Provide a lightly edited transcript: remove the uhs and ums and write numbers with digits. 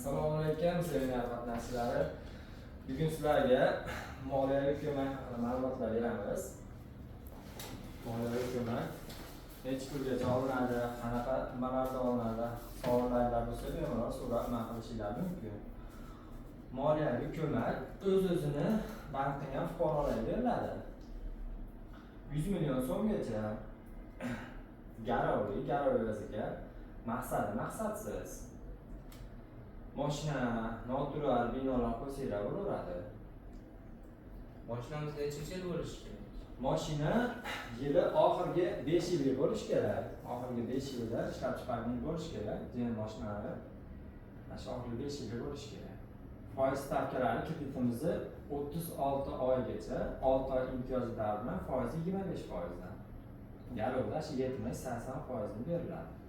Assalomu alaykum, sevimli qatnashchilari. Bugun sizlarga moliyaviy ko'mak haqida ma'lumotlar beramiz. Moliyaviy ko'mak necha pulgacha olinadi, qanaqa nimalarda olinadi, savollar bo'lsa bemalol so'rab man qilishingiz mumkin. Moliyaviy ko'mak o'z-o'zini bankdan ham fuqarolarga beriladi. 100 million so'mgacha garov evaziga maqsadsiz mashina, noturar binolar qo'shinglar bo'laveradi. Mashinamiz nechinchi yil bo'lishi kerak? Mashina yili oxirgi 5 yilga bo'lishi kerak. Oxirgi 5 yilda ishlab chiqarilgan bo'lishi kerak. Jin mashinalari shu oxirgi 5 yilga bo'lishi kerak. Foiz stavkalari kreditimizni 36 oygacha 6 oy imtiyozli davr bilan foizi 25%dan. Garovda 70-80% beriladi.